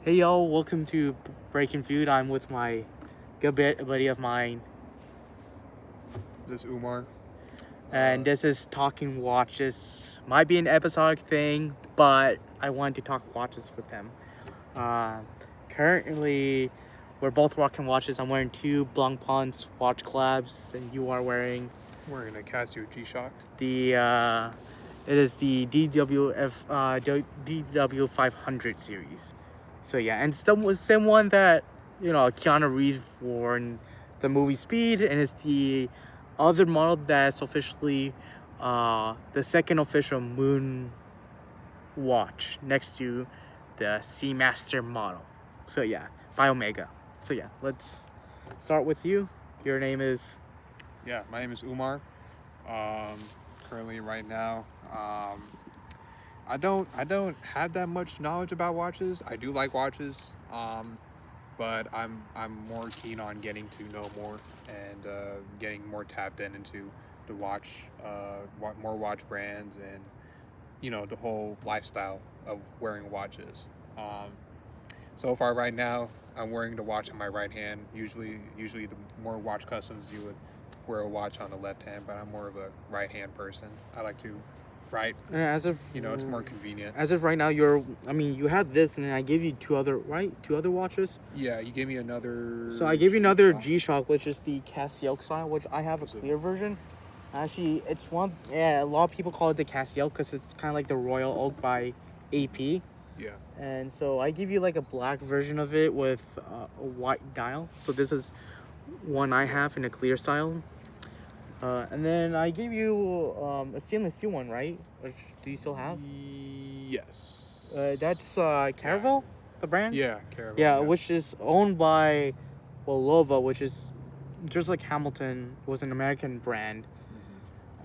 Hey y'all, welcome to Breaking Food. I'm with my good buddy of mine, This Umar. and this is Talking Watches. Might be an episodic thing, but I wanted to talk watches with him. Uh, Currently, we're both rocking watches. I'm wearing two Blancpain's watch collabs, and you are wearing Wearing a Casio G-Shock. it is the DW 500 series. So yeah, and same one that Keanu Reeves wore in the movie Speed, and it's the other model that's officially the second official moon watch next to the Seamaster model. So yeah, by Omega. So yeah, let's start with you. Your name is Yeah, my name is Umar. Currently, right now, I don't have that much knowledge about watches. I do like watches, but I'm more keen on getting to know more and getting more tapped into the watch, more watch brands, and the whole lifestyle of wearing watches. So far, right now, I'm wearing the watch on my right hand. Usually, the more watch customs, you would wear a watch on the left hand, but I'm more of a right hand person. I like to write. as of It's more convenient. As of right now, you had this, and then I gave you two other watches. Yeah, you gave me another. So I gave you another G-Shock. G-Shock, which is the Casio style, which I have a clear version. Actually, it's one. Yeah, a lot of people call it the Casio because it's kind of like the Royal Oak by AP. Yeah. And so I give you like a black version of it with a white dial. So this is one I have in a clear style. And then I gave you a stainless steel one, right? Which do you still have? Yes. That's Caravel, the brand. Yeah, Caravan. Yeah, which is owned by Lova, which is just like Hamilton was an American brand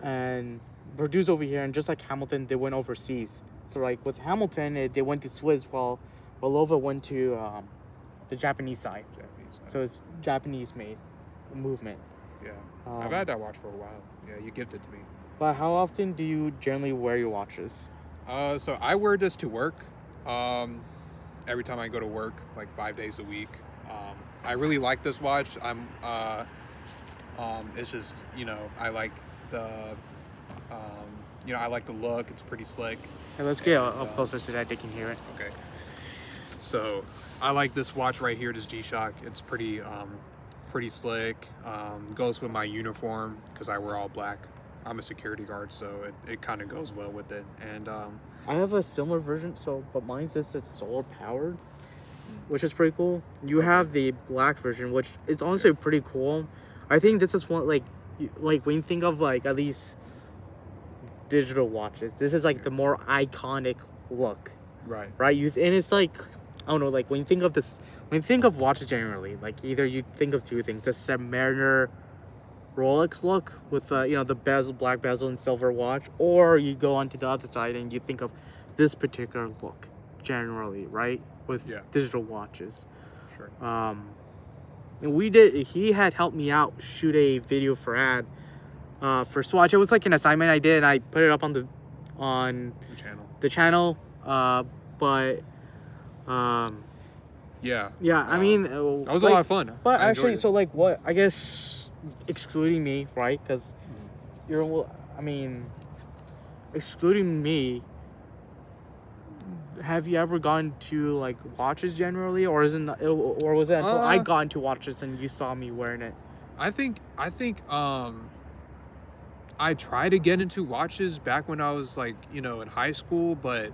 and produced over here, and just like Hamilton, they went overseas. So like with Hamilton, they went to Swiss, while Lova went to the Japanese side. Japanese. So it's Japanese made movement. Yeah. I've had that watch for a while. Yeah, you gifted it to me. But how often do you generally wear your watches? So I wear this to work. Every time I go to work, like 5 days a week. I really like this watch. It's just I like the, I like the look. It's pretty slick. Hey, let's get up closer so that they can hear it. Okay. So I like this watch right here, this G-Shock. It's pretty slick. Goes with my uniform because I wear all black. I'm a security guard, so it kind of goes well with it. And I have a similar version, but mine's just solar powered, which is pretty cool. You have the black version, which is honestly pretty cool. I think this is one like when you think of like at least digital watches, this is like the more iconic look, right. And it's like I don't know, like when you think of this, when you think of watches generally, like either you think of two things: the Submariner Rolex look with the bezel, black bezel and silver watch, or you go onto the other side and you think of this particular look generally, right? With digital watches. Sure. And he had helped me out shoot a video for for Swatch. It was like an assignment I did, and I put it up on the channel. But yeah. I mean, that was a lot of fun. But actually, so like what I guess excluding me, right? Because excluding me, have you ever gone to like watches generally, or was it until I got into watches and you saw me wearing it? I think I tried to get into watches back when I was like in high school, but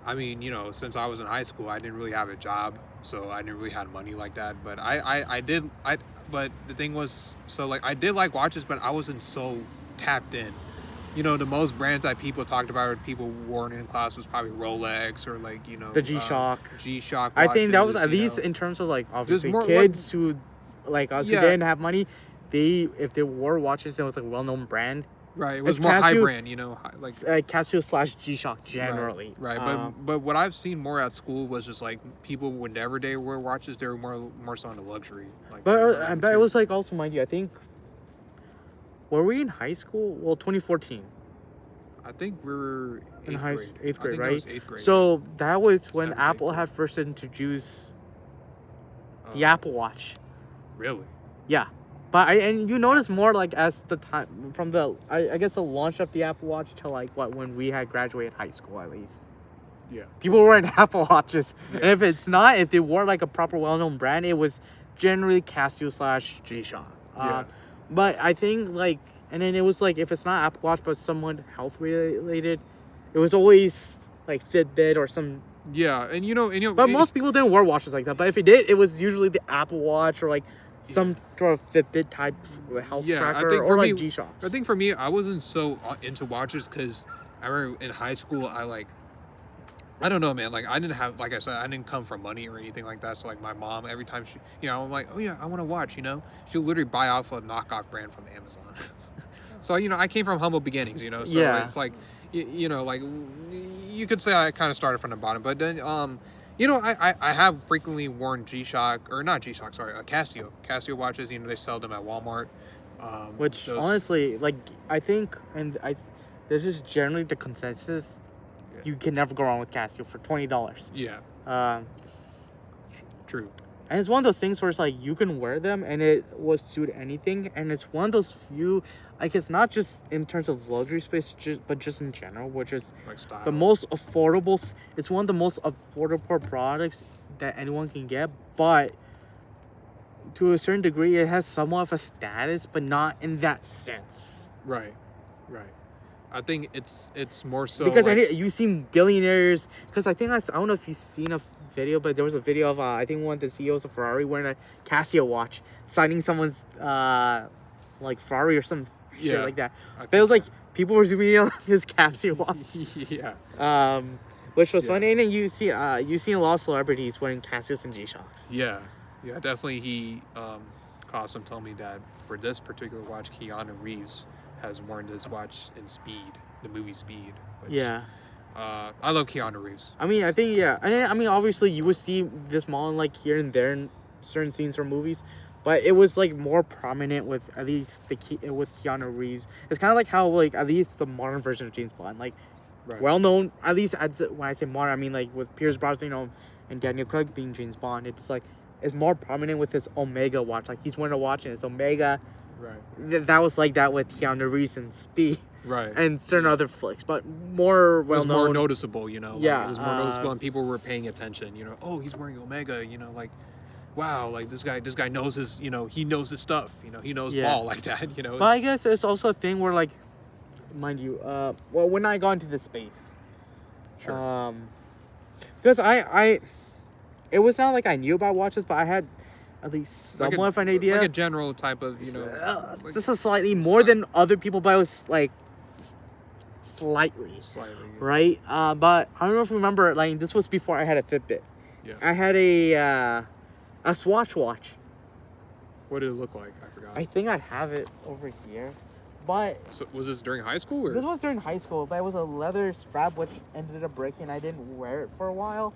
I mean since I was in high school I didn't really have a job, so I didn't really have money like that. But but the thing was, so like I did like watches, but I wasn't so tapped in. The most brands that people talked about or people wore in class was probably Rolex or like the G-Shock. G-Shock I watches, think that was at least in terms of like obviously more, kids who like us who didn't have money. If they wore watches, it was like a well-known brand. Right, it was more high brand, like Casio / G-Shock generally. Right. But what I've seen more at school was just like people whenever they wear watches, they were more so on the luxury. Like, but it was like also, mind you, I think, were we in high school? Well, 2014. I think we were in eighth grade. eighth I grade, think that right? was eighth grade. So that was when 7th, Apple 8th had first introduced the Uh, Apple Watch. Really? Yeah, but and you notice more like as the time from the I guess the launch of the Apple Watch to like when we had graduated high school at least. Yeah. People were wearing Apple Watches, Yeah. and if they wore like a proper well-known brand, it was generally Casio / G-Shock. Yeah. But I think like, and then it was like if it's not Apple Watch but someone health related, it was always like Fitbit or some. Yeah, and you know, But most people didn't wear watches like that. But if it did, it was usually the Apple Watch or like some sort of Fitbit type health tracker, I think or for like me, G-Shocks. I think for me, I wasn't so into watches because I remember in high school, I don't know, man. Like I didn't have, like I said, I didn't come from money or anything like that. So like my mom, every time she, I'm like, oh yeah, I want to watch. She'll literally buy off a knockoff brand from Amazon. So I came from humble beginnings. So it's like, like you could say I kind of started from the bottom, but then I have frequently worn G-Shock, or not G-Shock, sorry, Casio watches. They sell them at Walmart. Which honestly, like I think, there's just generally the consensus. You can never go wrong with Casio for $20. Yeah. True. And it's one of those things where it's like you can wear them and it will suit anything. And it's one of those few, I guess, not just in terms of luxury space, but just in general, which is like style. The most affordable. It's one of the most affordable products that anyone can get, but to a certain degree, it has somewhat of a status, but not in that sense. Right. I think it's more so because you've seen billionaires. Because I don't know if you've seen a video, but there was a video of I think one of the CEOs of Ferrari wearing a Casio watch, signing someone's like Ferrari or some shit like that. But it was like people were zooming in on his Casio watch. Yeah. Which was funny. And then you see a lot of celebrities wearing Casios and G-Shocks. Yeah, definitely. He Cosum told me that for this particular watch, Keanu Reeves has worn this watch in Speed, the movie Speed. Which, I love Keanu Reeves. I mean, I think and then, I mean, obviously you would see this model like here and there in certain scenes from movies, but it was like more prominent with at least with Keanu Reeves. It's kind of like how like at least the modern version of James Bond, like well known. At least when I say modern, I mean like with Pierce Brosnan, and Daniel Craig being James Bond. It's like it's more prominent with his Omega watch. Like he's wearing a watch and it's Omega. Right. That was like that with Keanu Reeves and Speed. Right. And certain other flicks, but more well known. More noticeable, Yeah. Like, it was more noticeable, and people were paying attention. Oh, he's wearing Omega. Like, wow, like this guy knows his. He knows his stuff. He knows ball like that. But I guess it's also a thing where, like, mind you, well, when I got into this space, sure. Because it was not like I knew about watches, but I had at least somewhat of an idea. Like a general type of, like, just a slightly more than other people, but it was like slightly. Right? But I don't know if you remember, like, this was before I had a Fitbit. Yeah. I had a Swatch watch. What did it look like? I forgot. I think I have it over here. But so was this during high school? Or? This was during high school, but it was a leather strap which ended up breaking. I didn't wear it for a while.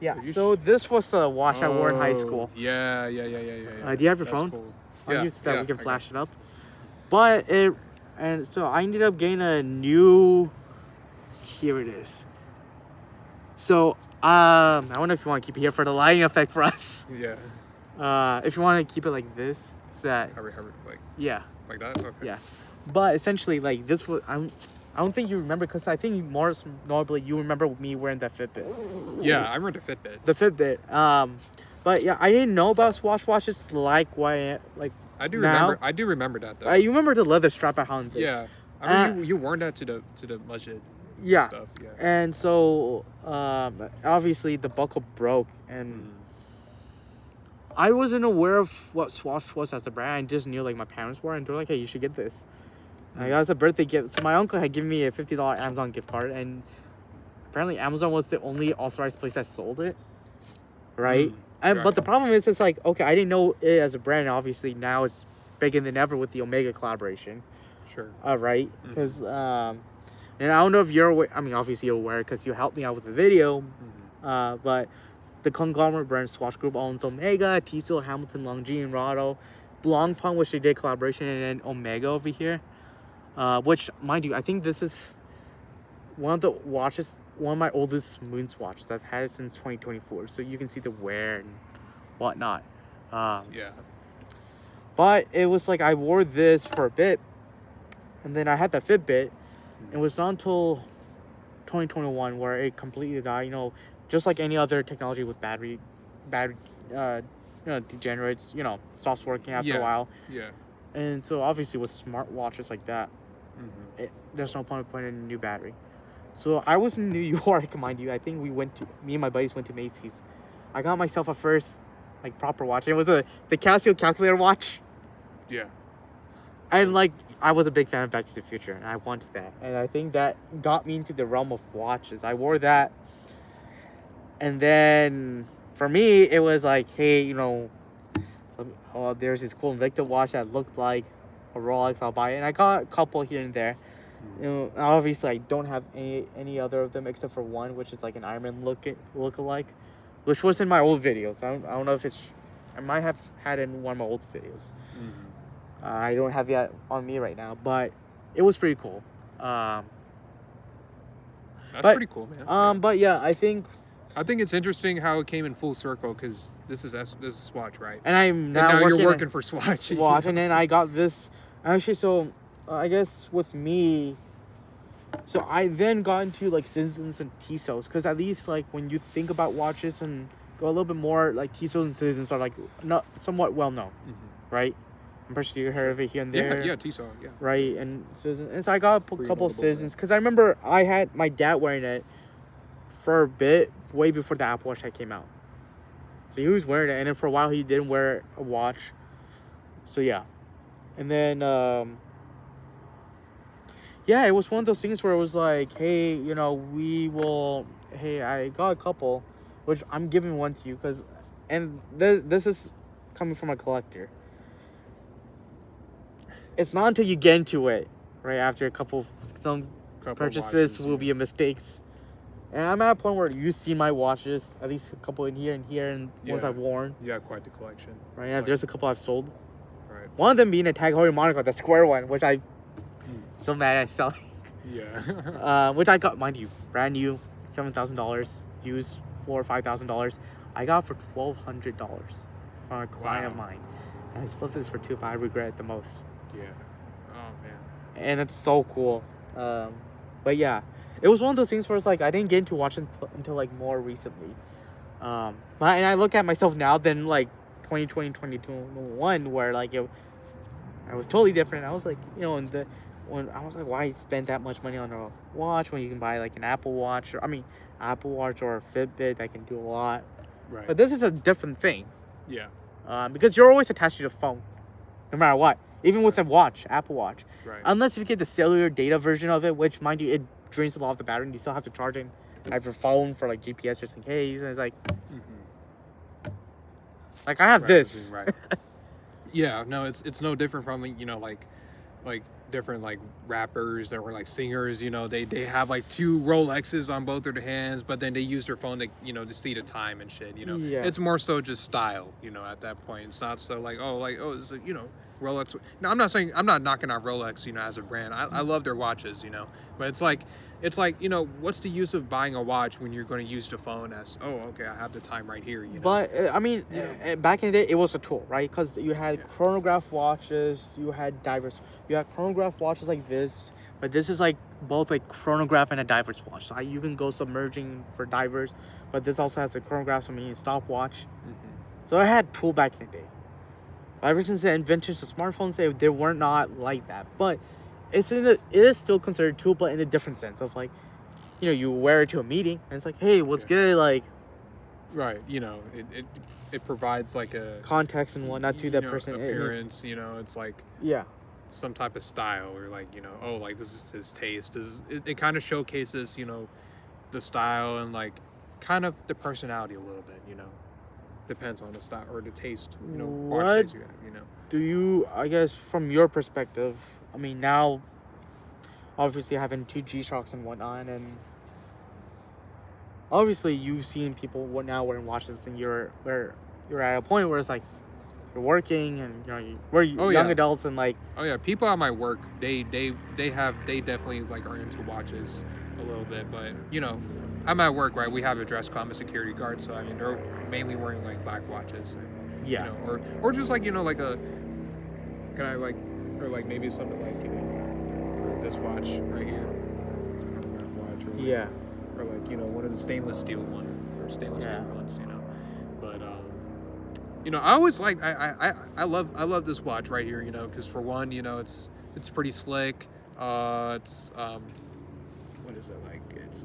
Yeah. So this was the watch I wore in high school. Yeah. Do you have your phone? Cool. Yeah. So we can flash it up. But so I ended up getting a new. Here it is. So I don't know if you want to keep it here for the lighting effect for us. Yeah. If you want to keep it like this, so that. Like. Yeah. Like that. Okay. Yeah. But essentially, like this was I don't think you remember, because I think more notably you remember me wearing that Fitbit. Yeah, I remember the Fitbit. The Fitbit. But yeah, I didn't know about Swatch watches like why I do now. remember. I do remember that though. You remember the leather strap I had on this? Yeah. I mean, you worn that to the masjid. Yeah. Stuff. Yeah. And so obviously the buckle broke, and I wasn't aware of what Swatch was as a brand. I just knew like my parents were, and they're like, "Hey, you should get this." I got as a birthday gift. So my uncle had given me a $50 Amazon gift card, and apparently Amazon was the only authorized place that sold it. Right? But the problem is, it's like, okay, I didn't know it as a brand. Obviously, now it's bigger than ever with the Omega collaboration. Sure. Right? Because, and I don't know if you're aware. I mean, obviously you're aware because you helped me out with the video. But the conglomerate brand Swatch Group owns Omega, Tissot, Hamilton, Longines, Rado, Blancpain, which they did collaboration, and then Omega over here. which, mind you, I think this is one of the watches, one of my oldest Moons watches. I've had it since 2024, so you can see the wear and whatnot. Yeah. But it was like I wore this for a bit, and then I had that Fitbit. It was not until 2021 where it completely died. Just like any other technology with battery, degenerates. Stops working after a while. Yeah. And so obviously with smartwatches like that, Mm-hmm. there's no point of putting in a new battery. So I was in New York, mind you. I think me and my buddies went to Macy's. I got myself a first, like, proper watch. It was the Casio calculator watch. Yeah. And, like, I was a big fan of Back to the Future, and I wanted that. And I think that got me into the realm of watches. I wore that. And then, for me, it was like, hey, there's this cool Invicta watch that looked like a Rolex. I'll buy it. And I got a couple here and there. Obviously I don't have any other of them except for one, which is like an Iron Man look-alike, which was in my old videos. I don't know if I might have had it in one of my old videos. I don't have it on me right now, but it was pretty cool. That's pretty cool, man. But yeah, I think it's interesting how it came in full circle, because this is Swatch, right? And I'm now you're working for Swatch. And then I got this. Actually, so I guess with me, so I then got into like Citizens and Tissot's, because at least like when you think about watches and go a little bit more, like Tissot's and Citizens are like not somewhat well known, right? I'm pretty sure you heard of it here and there. Yeah, Tissot, yeah. Right, and Citizens, and so I got a couple of Citizens, because I remember I had my dad wearing it for a bit, way before the Apple Watch came out. So he was wearing it, and then for a while he didn't wear a watch. So yeah, and then yeah, it was one of those things where it was like, hey, I got a couple, which I'm giving one to you, and this is coming from a collector. It's not until you get into it, right, after some purchases will be mistakes. And I'm at a point where you see my watches, at least a couple in here, and ones I've worn. You got quite the collection. Right, yeah, there's a couple I've sold. Right. One of them being a Tag Heuer Monaco, the square one, which I'm so mad at selling. Yeah. Which I got, mind you, brand new, $7,000, used $4,000 or $5,000. I got for $1,200 from a client of mine. And I flipped it for $2,000, but I regret it the most. Yeah. Oh man. And it's so cool. But yeah, it was one of those things where it's like I didn't get into watching until like more recently. And I look at myself now than like 2020, 2021, where like I was totally different. I was like, when I was like, why spend that much money on a watch when you can buy like an Apple Watch, or a Fitbit that can do a lot. Right. But this is a different thing. Yeah. Because you're always attached to the phone, no matter what. Even with a watch, Apple Watch. Right. Unless you get the cellular data version of it, which, mind you, it drains a lot of the battery, and you still have to charge it at your phone for like GPS just in case. And it's like, like I have this. Right. Yeah. No, it's no different from like different like rappers or like singers. They have like two Rolexes on both of their hands, but then they use their phone to to see the time and shit. Yeah. It's more so just style. At that point, it's not so like it's Rolex. No, I'm not knocking out Rolex, as a brand. I love their watches, but it's like, what's the use of buying a watch when you're going to use the phone as, oh, okay, I have the time right here, But, I mean, back in the day, it was a tool, right? Because you had chronograph watches, you had divers. You had chronograph watches like this, but this is like both like chronograph and a diver's watch. So you can go submerging for divers, but this also has a chronograph, so meaning stopwatch. So I had tool back in the day. Ever since the inventions of smartphones, they were not like that. But it is still considered a tool, but in a different sense of like, you wear it to a meeting, and it's like, hey, what's good? Like, right, it provides like a context and whatnot to that person. Appearance, it's like some type of style, or like oh, like this is his taste. It kind of showcases the style and like kind of the personality a little bit. Depends on the style or the taste, watch taste you have, Do you, I guess, from your perspective, I mean, now, obviously having two G-Shocks and whatnot, and obviously you've seen people now wearing watches, and you're at a point where it's like, you're working and we're Oh, young yeah. adults and like Oh yeah, people at my work, they definitely like are into watches a little bit, but I'm at work, right? We have a dress code. I'm a security guard, so I mean they're mainly wearing like black watches, and, yeah. or just like like a kind of like or like maybe something like or this watch right here, it's a chronograph watch, or like, Yeah. or like one of the stainless steel Yeah. ones, but I always like I love this watch right here, because for one, it's pretty slick. It's what is it like? It's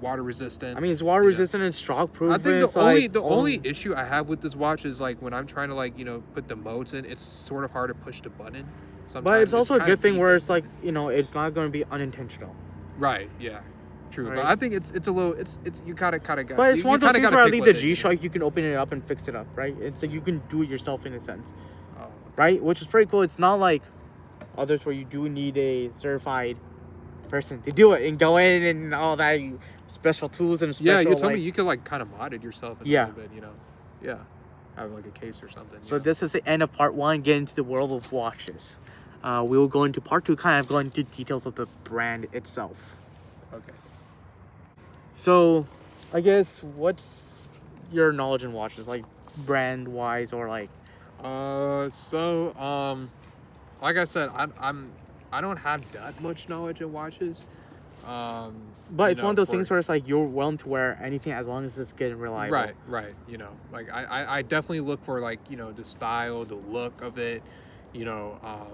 water resistant. I mean, it's water resistant and shock proof. I think it's the only issue I have with this watch is like when I'm trying to like put the modes in, it's sort of hard to push the button. Sometimes but it's also a good thing where deep. it's like it's not going to be unintentional. Right. Yeah. True. Right. But I think it's a little it's you kind of got. But it's one of those things where I think the G G-Shock you can open it up and fix it up, right? It's like you can do it yourself in a sense, Oh. right? Which is pretty cool. It's not like others where you do need a certified person to do it and go in and all that special tools and special. Yeah, you told me you could like kind of mod it yourself a little bit, Yeah, have like a case or something. So this is the end of part 1. Get into the world of watches. We will go into part 2, kind of go into details of the brand itself. Okay. So, I guess what's your knowledge in watches, like brand wise or like? Like I said, I don't have that much knowledge in watches. But it's one of those things where it's like you're willing to wear anything as long as it's getting reliable. Right. Like I definitely look for like the style, the look of it. I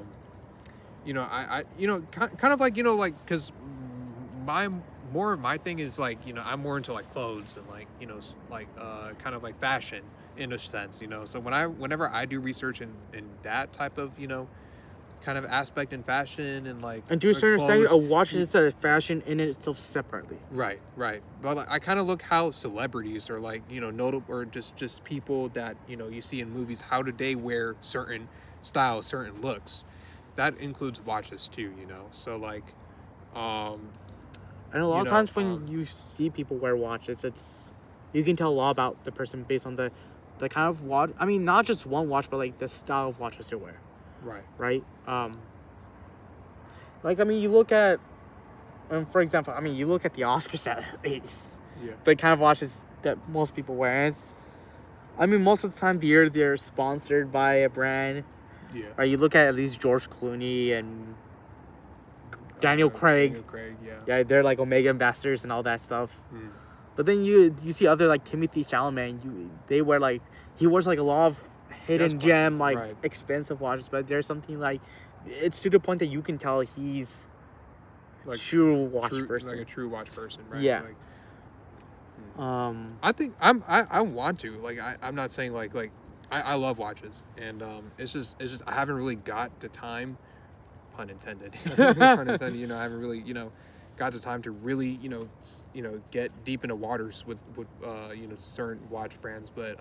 kind of like like because my thing is like I'm more into like clothes and like kind of like fashion in a sense. So whenever I do research in that type of kind of aspect in fashion and like and to a certain extent a watch is a fashion in itself separately. Right but like, I kind of look how celebrities or like notable or just people that you see in movies, how do they wear certain styles, certain looks. That includes watches too, so like and a lot of times when you see people wear watches, you can tell a lot about the person based on the kind of watch. I mean, not just one watch, but like the style of watches they wear. Right. Like I mean, you look at, for example, I mean, you look at the Oscars at least. Yeah. The kind of watches that most people wear. I mean, most of the time they're sponsored by a brand. Yeah. Right. You look at least George Clooney and Daniel Craig. Yeah, they're like Omega ambassadors and all that stuff. Mm. But then you see other like Timothy Chalamet. He wears like a lot of hidden gem expensive watches, but there's something like it's to the point that you can tell he's like true watch person, like a true watch person, right? Yeah. I think I want to like I'm not saying like I love watches, and it's just I haven't really got the time, pun intended. Pun intended. I haven't really got the time to really get deep into waters with certain watch brands, but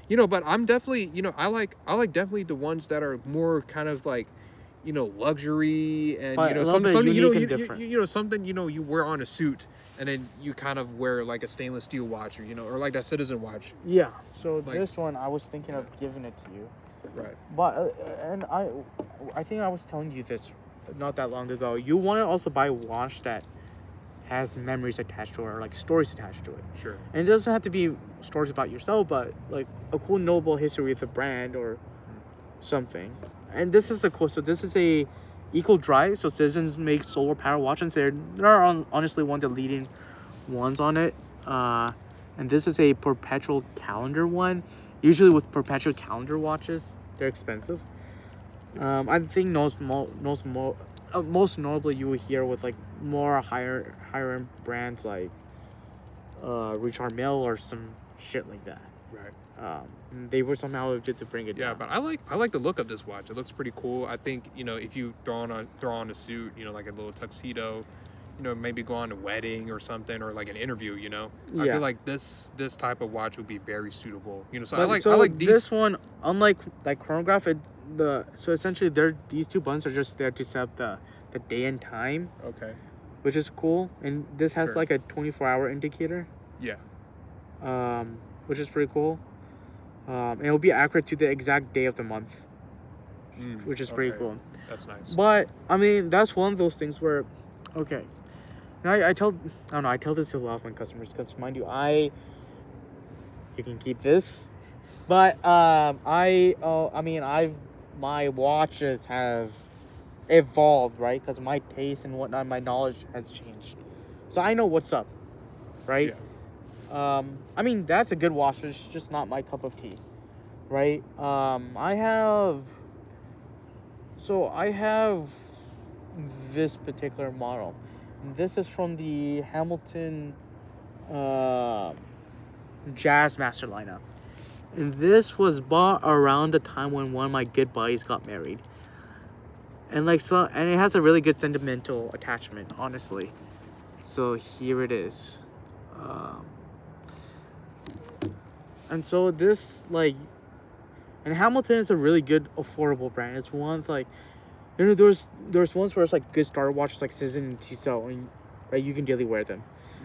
but I'm definitely I like definitely the ones that are more kind of like luxury and something something you wear on a suit and then you kind of wear like a stainless steel watch or like that Citizen watch. Yeah. So like, this one I was thinking of giving it to you. Right. But and I think I was telling you this not that long ago. You want to also buy a watch that has memories attached to it or like stories attached to it. Sure. And it doesn't have to be stories about yourself, but like a cool noble history with a brand or something. And this is this is a eco drive. So Citizens makes solar power watches. They're honestly one of the leading ones on it. And this is a perpetual calendar one. Usually with perpetual calendar watches, they're expensive. I think most notably you will hear with like more higher end brands like Richard Mille or some shit like that. Right. They were somehow able to bring it down. But I like the look of this watch. It looks pretty cool. I think if you throw on a suit, like a little tuxedo, maybe go on a wedding or something, or like an interview, I feel like this type of watch would be very suitable. So I like these. This one, unlike like chronograph, so essentially these two buttons are just there to set up the day and time. Okay. Which is cool, and this has like a 24-hour indicator. Yeah. Which is pretty cool. And it'll be accurate to the exact day of the month, which is pretty Okay. cool. That's nice. But I mean, that's one of those things where, okay, and I don't know, I tell this to a lot of my customers because, mind you, you can keep this, but I mean, my watches have evolved, right? Because my taste and whatnot, my knowledge has changed, so I know what's up, right? I mean, that's a good watch. It's just not my cup of tea, right? I have this particular model. This is from the Hamilton Jazz Master lineup. And this was bought around the time when one of my good buddies got married. And and it has a really good sentimental attachment, honestly. So here it is. And so this and Hamilton is a really good affordable brand. It's one there's ones where it's like good starter watches like Citizen and Tissot, and right, you can daily wear them.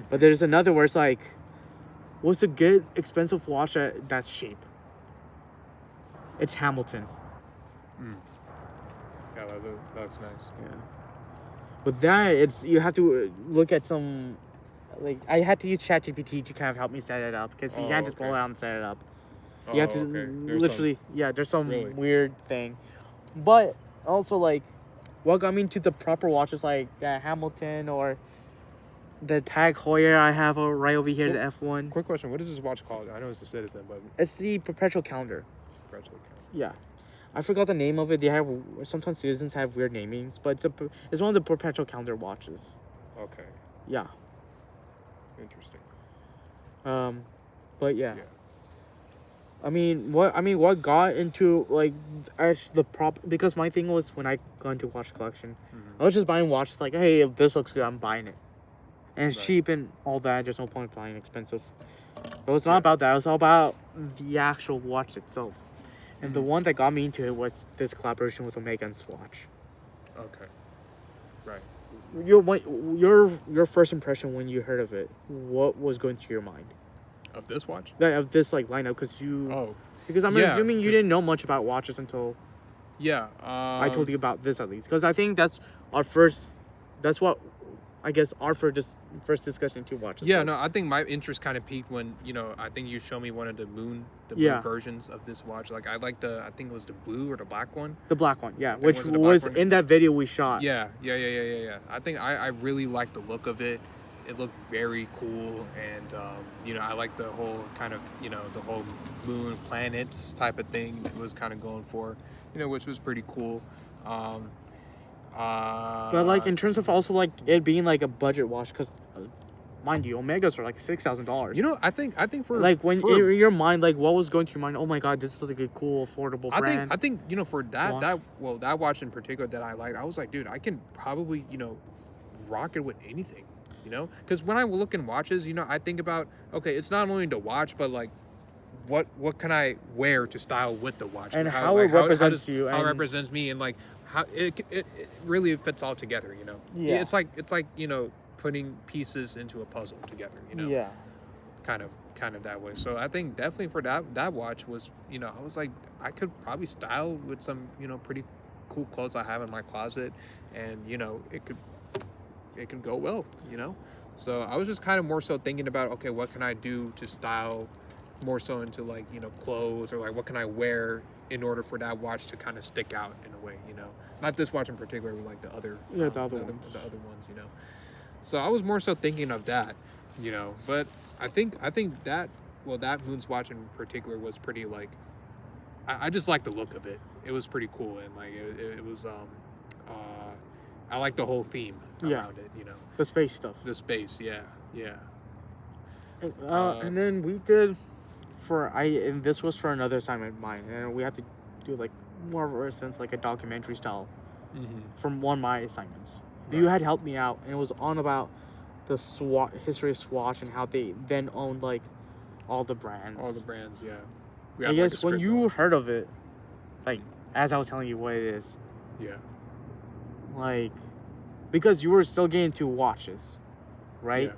But there's another where it's like, what's a good expensive watch that's cheap? It's Hamilton. Yeah, that looks nice. Yeah. With that, you have to look at some, I had to use ChatGPT to kind of help me set it up because you can't just pull it out and set it up. You have to literally, there's some weird thing. But also, what got me into the proper watches like Hamilton or the Tag Heuer I have right over here, the F1. Quick question: what is this watch called? I know it's the Citizen, but it's the perpetual calendar. Perpetual calendar. Yeah, I forgot the name of it. They have sometimes Citizens have weird namings, but it's one of the perpetual calendar watches. Okay. Yeah. Interesting. But yeah. I mean, what got into because my thing was when I got into watch collection, I was just buying watches like, hey, if this looks good, I'm buying it, and it's cheap and all that. There's no point buying expensive. But it's not about that. It was all about the actual watch itself, and the one that got me into it was this collaboration with Omega and Swatch. Okay. Right. Your first impression when you heard of it, what was going through your mind? Of this watch? Of this lineup, because I'm assuming you didn't know much about watches until I told you about this, at least, because I think that's what I guess our first discussion into watches. Yeah, no, I think my interest kind of peaked when I think you showed me one of the moon versions of this watch. Like I think it was the blue or the black one. The black one, yeah, which was in that video we shot. Yeah. I think I really like the look of it. It looked very cool, and I like the whole kind of the whole moon planets type of thing it was kind of going for, which was pretty cool. But in terms of also it being a budget watch, because mind you, Omegas are $6,000. I think for in your mind, what was going through your mind? Oh my God, this is a cool, affordable brand. I think for that watch in particular that I liked, I was like, dude, I can probably rock it with anything. Because when I look in watches, I think about, okay, it's not only the watch, but what can I wear to style with the watch, and how it represents you, how it represents me, and how it really fits all together. Yeah, it's like putting pieces into a puzzle together. Yeah, kind of that way. So I think definitely for that watch was I was like, I could probably style with some pretty cool clothes I have in my closet, and it can go well, So I was just kind of more so thinking about, okay, what can I do to style more so into clothes, or what can I wear in order for that watch to kind of stick out in a way, not this watch in particular, but the other the other ones, So I was more so thinking of that, but I think that that Moon's watch in particular was pretty I just like the look of it. It was pretty cool, and it was I like the whole theme around it, the space stuff. The space, yeah. And then we did and this was for another assignment of mine, and we had to do more of a sense a documentary style from one of my assignments. Right. You had helped me out, and it was on about the history of Swatch and how they then owned all the brands. Yeah. I guess when you heard of it, as I was telling you what it is. Yeah. Because you were still getting into watches, right? Yeah.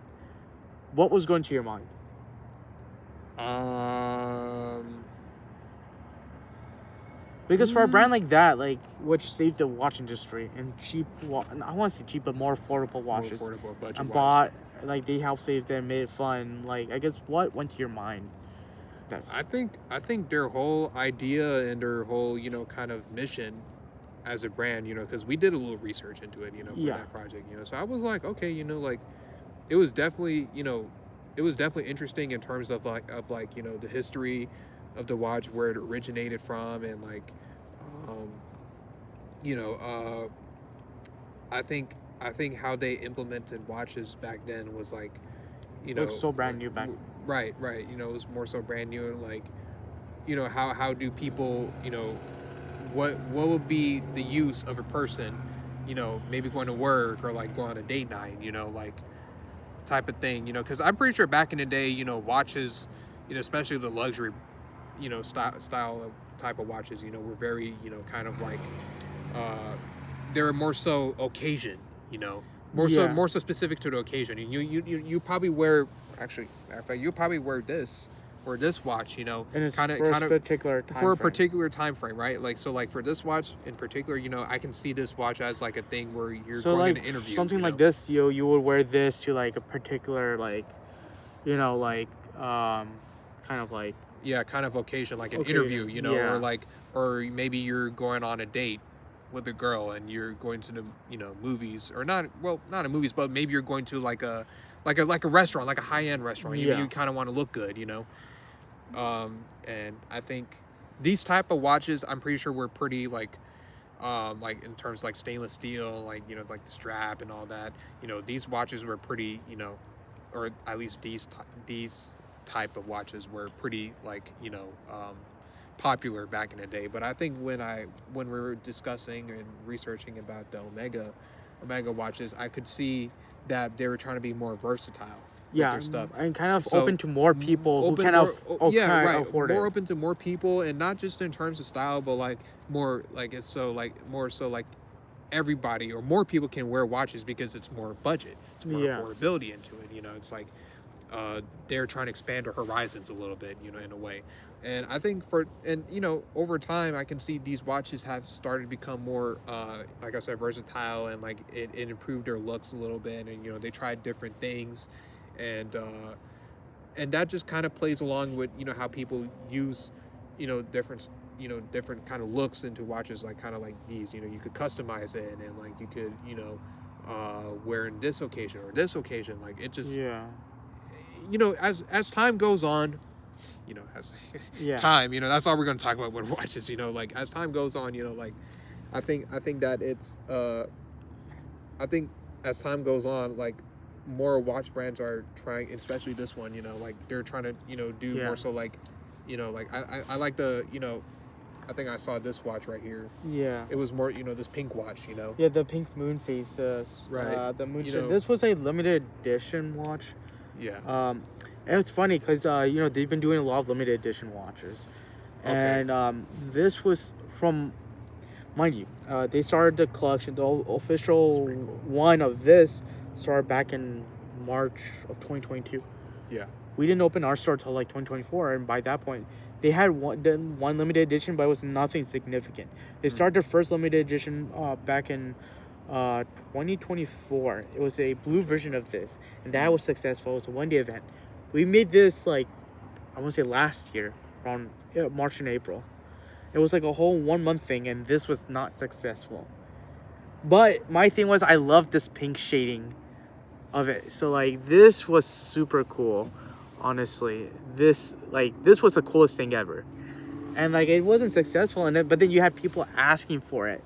What was going to your mind? Because for a brand like that, like which saved the watch industry and I want to say cheap, but more affordable watches, More affordable budget and wise. bought like they helped save them, made it fun. Like I guess what went to your mind? That's I think their whole idea and their whole kind of mission as a brand, because we did a little research into it, for Yeah. that project, so I was like, okay, like it was definitely interesting in terms of like the history of the watch, where it originated from, and like um you know uh I think how they implemented watches back then was like, looked so brand new back. right, it was more so brand new, and like how do people, what would be the use of a person, maybe going to work or like going on a date night, like type of thing, because I'm pretty sure back in the day, watches, especially the luxury, style of type of watches, were very, kind of like they were more so occasion, more Yeah. so specific to the occasion. And you probably wear, actually, in fact, you probably wear this watch, And it's kind for a of particular time for a frame. particular time frame, right? Like, so like for this watch in particular, I can see this watch as like a thing where you're So going like in an interview, something like this, you would wear this to like a particular like, like kind of like yeah, kind of occasion, like an Okay, interview, yeah. or like, or maybe you're going on a date with a girl and you're going to the movies, or not a movies, but maybe you're going to like a restaurant, like a high-end restaurant. Yeah. You kind of want to look good, and I think these type of watches, I'm pretty sure were pretty like in terms of like stainless steel, like like the strap and all that, these watches were pretty, or at least these type of watches were pretty like popular back in the day. But I think when we were discussing and researching about the Omega watches, I could see that they were trying to be more versatile with yeah, their stuff, and kind of So, open to more people who open can more- afford more it. open to more people, and not just in terms of style, but like more like it's so like more so like everybody or more people can wear watches because it's more budget, it's more Yeah. affordability into it. It's like they're trying to expand their horizons a little bit, in a way. And I think over time, I can see these watches have started to become more, like I said, versatile, and like it improved their looks a little bit, and they tried different things, and that just kind of plays along with how people use different different kind of looks into watches, like kind of like these. You could customize it, and like you could wear in this occasion or this occasion. Like it just Yeah. as time goes on, as Yeah. time, that's all we're going to talk about with watches, like as time goes on, like I think that it's I think as time goes on, like more watch brands are trying, especially this one, like they're trying to do Yeah. more so like like I like the I think I saw this watch right here. Yeah. It was more this pink watch, Yeah, the pink moon faces. Right. The moon. You know- This was a limited edition watch. yeah. And it's funny because they've been doing a lot of limited edition watches, Okay. and this was from, mind you, they started the collection. The official That's pretty cool. one of this started back in March of 2022. Yeah. We didn't open our store till like 2024, and by that point, they had one limited edition, but it was nothing significant. They started their first limited edition back in 2024. It was a blue version of this, and that was successful. It was a one-day event. We made this like, I want to say last year, around March and April. It was like a whole 1 month thing, and this was not successful. But my thing was, I loved this pink shading of it. So like, this was super cool. Honestly, this was the coolest thing ever, and like it wasn't successful in it. But then you had people asking for it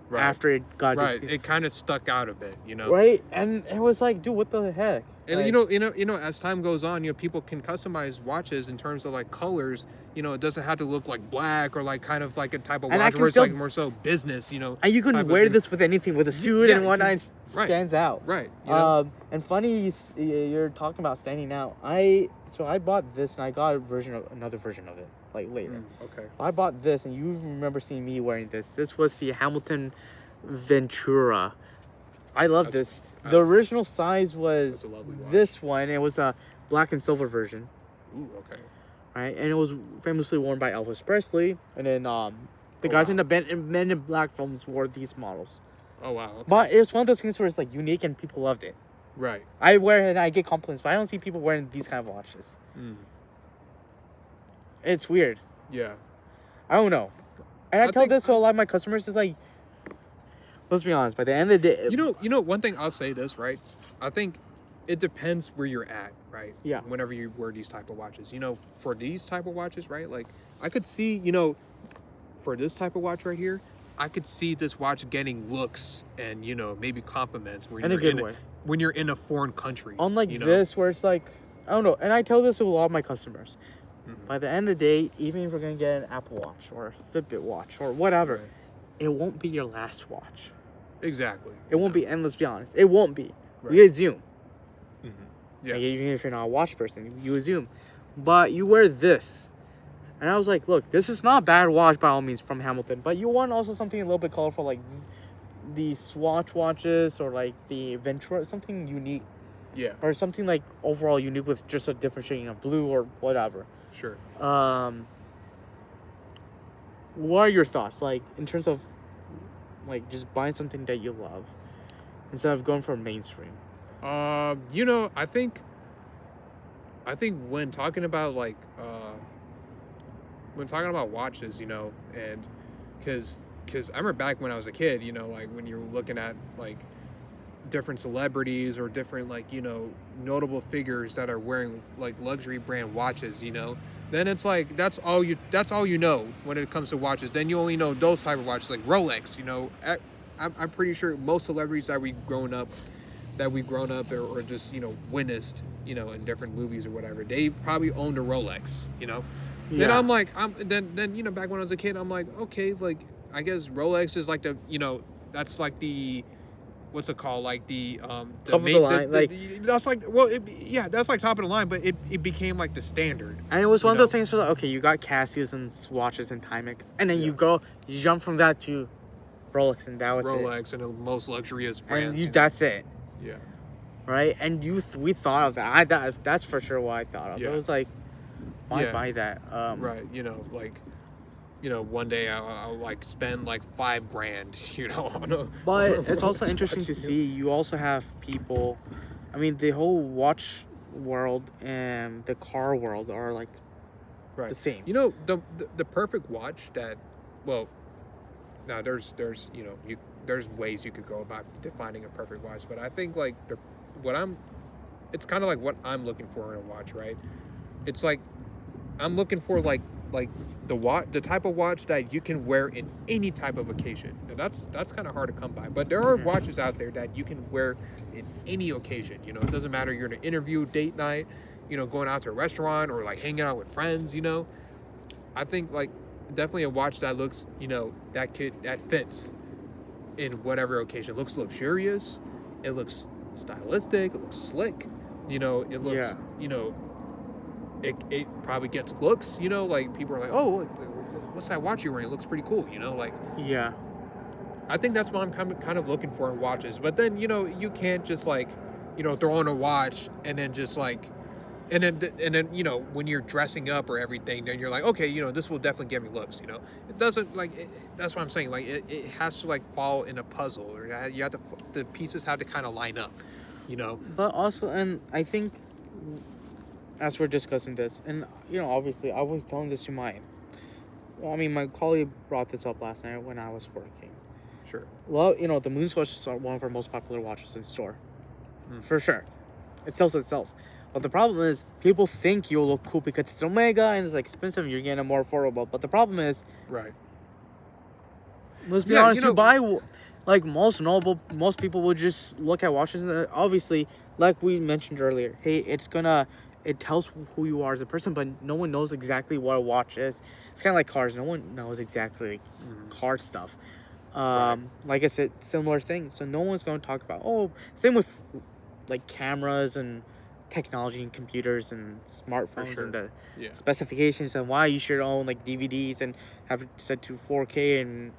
Right. after it got Right. It kind of stuck out a bit, right, and it was like, dude, what the heck? And Like, as time goes on, people can customize watches in terms of like colors. It doesn't have to look like black or like kind of like a type of And I watch can where it's still- like more so business. and you can type of wear thing. this with anything, with a suit Yeah, and you whatnot. can- It right. stands out. Right. And funny, you're talking about standing out. I bought this, and I got another version of it like later. Okay. I bought this, and you remember seeing me wearing this. This was the Hamilton Ventura. I love That's- this. The original size was That's a lovely watch. this one. It was a black and silver version, Ooh. Okay. right? And it was famously worn by Elvis Presley. And then The Oh, guys wow. in the Men in Black films wore these models. Oh wow. Okay. But it's one of those things where it's like unique and people loved it. Right. I wear it and I get compliments, but I don't see people wearing these kind of watches. Mm. It's weird. Yeah. I don't know. And I tell think this to a lot of my customers. It's like, let's be honest. By the end of the day, You know. One thing I'll say this, right? I think it depends where you're at, right? Yeah. Whenever you wear these type of watches, for these type of watches, right? Like I could see, for this type of watch right here, I could see this watch getting looks and maybe compliments when in a you're good way. when you're in a foreign country. Unlike this, where it's like, I don't know. And I tell this to a lot of my customers. Mhm. By the end of the day, even if we're gonna get an Apple Watch or a Fitbit watch or whatever, Right. it won't be your last watch. Exactly. It won't be. And let's be honest, it won't be. Right. You assume. Mhm. Yeah. Like, even if you're not a watch person, you assume. But you wear this. And I was like, look, this is not a bad watch by all means from Hamilton. But you want also something a little bit colorful, like the Swatch watches or like the Ventura, something unique. Yeah. Or something like overall unique with just a different shading of blue or whatever. Sure. What are your thoughts, like, in terms of, like, just buying something that you love instead of going for mainstream? I think when talking about when talking about watches, and because I remember back when I was a kid, like when you're looking at like different celebrities or different notable figures that are wearing like luxury brand watches, then it's like that's all you know when it comes to watches. Then you only know those type of watches like Rolex. I'm pretty sure most celebrities that we've grown up or just witnessed in different movies or whatever, they probably owned a Rolex. Then I'm like, then back when I was a kid, I'm like, okay, like I guess Rolex is like that's like the, what's it called, like the Top of the line, that's like, that's like top of the line, but it became like the standard. And it was one of those things where, like, okay, you got Casios and Swatches and Timex, and then you jump from that to Rolex, and that was Rolex and the most luxurious brands. And that's it. Yeah. Right? And we thought of that. That's for sure what I thought of. Yeah. It was like, why buy that? Right. One day I'll like spend like $5,000, on a. But on a it's also Rolex interesting watch, to see. You also have people. I mean, the whole watch world and the car world are like the same. The perfect watch that, well, now there's there's ways you could go about defining a perfect watch, but I think like it's kind of like what I'm looking for in a watch, right? It's like I'm looking for like the type of watch that you can wear in any type of occasion. Now that's kind of hard to come by, but there are watches out there that you can wear in any occasion. It doesn't matter, you're in an interview, date night, going out to a restaurant or like hanging out with friends. I think like definitely a watch that looks that fits in whatever occasion. It looks luxurious, it looks stylistic, it looks slick, it looks it probably gets looks, like people are like, oh, what's that watch you're wearing? It looks pretty cool, like. Yeah. I think that's what I'm kind of looking for in watches. But then, you can't just like, throw on a watch and then just like, and then when you're dressing up or everything, then you're like, okay, this will definitely give me looks. It doesn't like that's what I'm saying. Like it has to like fall in a puzzle, or you have to, the pieces have to kind of line up. But also, and I think, as we're discussing this, and obviously I was telling this to my colleague brought this up last night when I was working. Sure. Well, the Moonswatch is one of our most popular watches in store, for sure. It sells itself. But the problem is, people think you'll look cool because it's Omega and it's like expensive. You're getting it more affordable. But the problem is, right? Let's be honest. You buy, like most people will just look at watches. And obviously, like we mentioned earlier, hey, it tells who you are as a person, but no one knows exactly what a watch is. It's kind of like cars. No one knows exactly car stuff. Right. Like I said, similar thing. So no one's going to talk about. Oh, same with like cameras and technology and computers and smartphones and the specifications and why you should own like DVDs and have it set to 4K and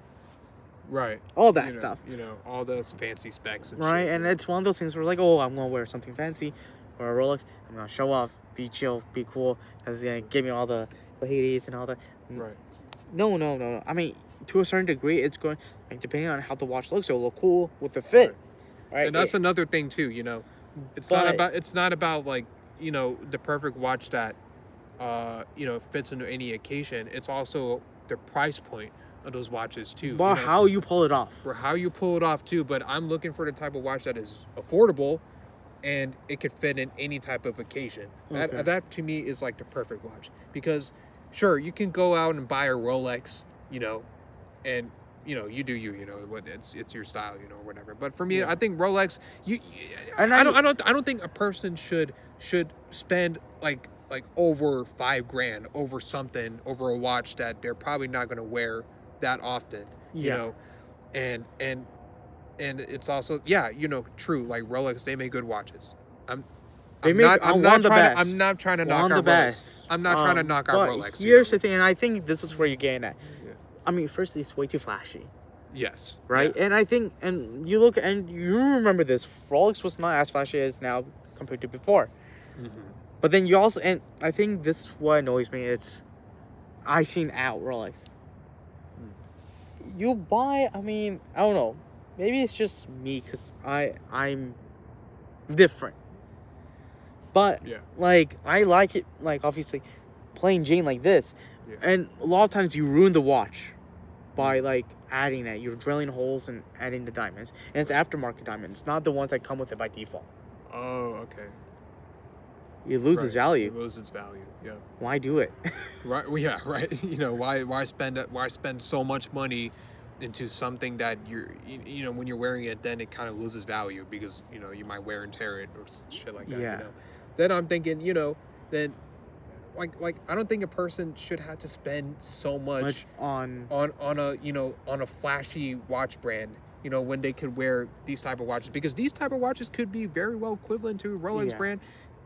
all that stuff. All those fancy specs and right. shit. And it's one of those things where like, oh, I'm gonna wear something fancy or a Rolex. I'm gonna show off, be chill, be cool. That's gonna give me all the ladies and all that. Right. No. I mean, to a certain degree, it's going like depending on how the watch looks, it'll look cool with the fit, right? And that's another thing too. It's not about like the perfect watch that fits into any occasion. It's also the price point of those watches too. But how you pull it off. For how you pull it off too. But I'm looking for the type of watch that is affordable, and it could fit in any type of occasion. Okay. That to me is like the perfect watch, because sure, you can go out and buy a Rolex, and you do what it's your style, whatever. But for me, I think Rolex, I don't think a person should spend like over $5,000 over a watch that they're probably not going to wear that often, and it's also true, like Rolex, they make good watches. I'm not trying to knock out Rolex. I'm not trying to knock out Rolex. Here's the thing, and I think this is where you're getting at. Yeah. I mean, firstly, it's way too flashy. Yes. Right? Yeah. And I think, and you look, and you remember this, Rolex was not as flashy as now compared to before. Mm-hmm. But then you also, and I think this is what annoys me, it's icing out Rolex. You buy, I mean, I don't know. Maybe it's just me because I'm different. But, like, I like it, like, obviously, plain Jane like this. Yeah. And a lot of times you ruin the watch by, like, adding it. You're drilling holes and adding the diamonds. And it's aftermarket diamonds, not the ones that come with it by default. Oh, okay. It loses value. It loses value. Yeah. Why do it? Right. Well, yeah. Right. Why spend so much money into something that when you're wearing it, then it kind of loses value because you might wear and tear it or shit like that. Yeah. Then I'm thinking, then like I don't think a person should have to spend so much on a flashy watch brand. When they could wear these type of watches, because these type of watches could be very well equivalent to a Rolex brand.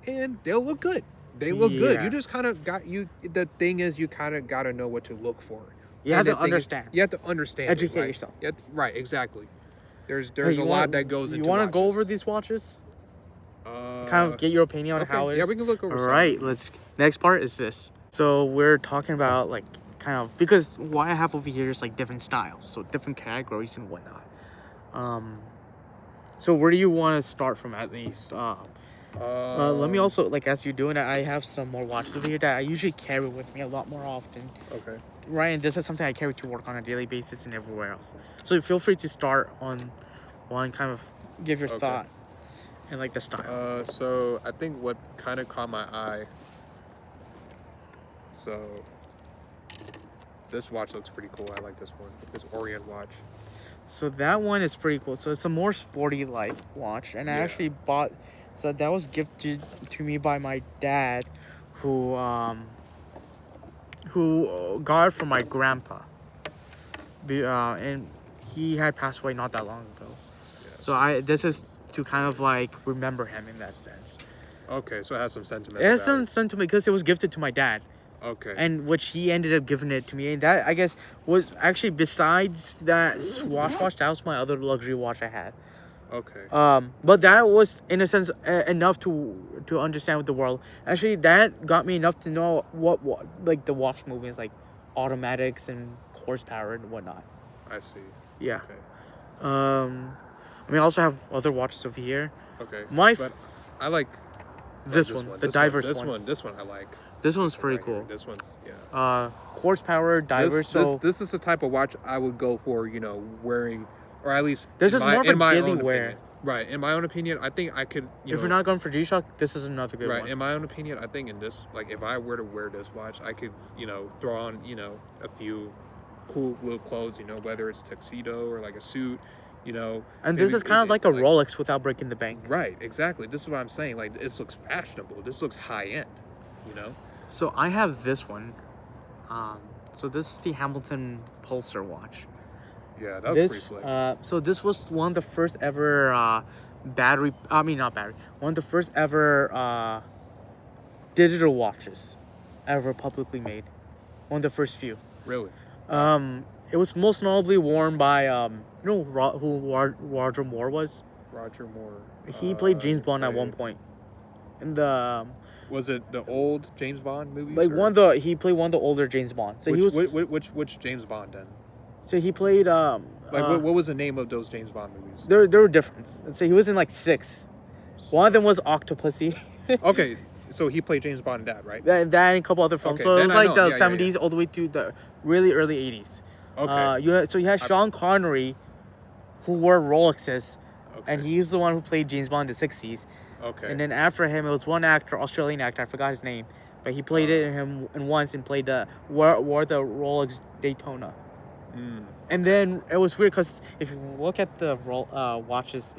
And they'll look good. They look good. You just kind of the thing is, you kind of got to know what to look for. You have to understand. You have to understand. Educate yourself. Right, exactly. There's a lot that goes into. You want to go over these watches? Kind of get your opinion on how it is. Yeah, we can look over. All right, next part is this. So we're talking about like kind of, because what I have over here is like different styles, so different categories and whatnot. So where do you want to start from at least? Let me also, like, as you're doing it, I have some more watches over here that I usually carry with me a lot more often. Okay. Right, and this is something I carry to work on a daily basis and everywhere else. So feel free to start on one, kind of give your thought and like the style. So I think what kind of caught my eye. So this watch looks pretty cool. I like this one. This Orient watch. So that one is pretty cool. So it's a more sporty like watch, and I actually bought. So that was gifted to me by my dad, who got it from my grandpa. And he had passed away not that long ago. Yeah, so this is to kind of like remember him in that sense. Okay, so it has some sentiment. It has some sentiment because it was gifted to my dad. Okay. And which he ended up giving it to me, and that I guess was actually, besides that watch, that was my other luxury watch I had. Okay. But that was in a sense enough to understand with the world. Actually, that got me enough to know what like the watch movements, like automatics and horsepower and whatnot. I see. Yeah. Okay. I mean, I also have other watches over here. Okay. But I like this one, the divers one. This one I like. This one's pretty cool. This one's horsepower divers. This is the type of watch I would go for. Wearing. Or at least this is more of a daily wear. Right. In my own opinion, I think I could. If you're not going for G-Shock, this is another good one. Right. In my own opinion, I think in this, like, if I were to wear this watch, I could, throw on, a few cool little clothes, whether it's tuxedo or like a suit, And this is kind of like a Rolex without breaking the bank. Right. Exactly. This is what I'm saying. Like, this looks fashionable. This looks high end. So I have this one. So this is the Hamilton Pulsar watch. Yeah, that was pretty slick. So this was one of the first ever one of the first ever digital watches ever publicly made. One of the first few. Really? It was most notably worn by who Roger Moore was? Roger Moore. He played James Bond at one point. in the Was it the old James Bond movies? like or- he played one of the older James Bond. So which, he was which James Bond then? so he played Like what was the name of those James Bond movies? there were different. So he was in like 6. One of them was Octopussy. Okay, so he played James Bond in that, right? that and a couple other films. Okay, So it then was I like know. the Yeah, 70s all the way to the really early 80s. Okay. You had Sean Connery, who wore Rolexes, Okay. and he's the one who played James Bond in the 60s. Okay. And then after him, it was one actor, Australian actor, I forgot his name, but he played it in once and played wore the Rolex Daytona. Mm. And then it was weird because if you look at the watches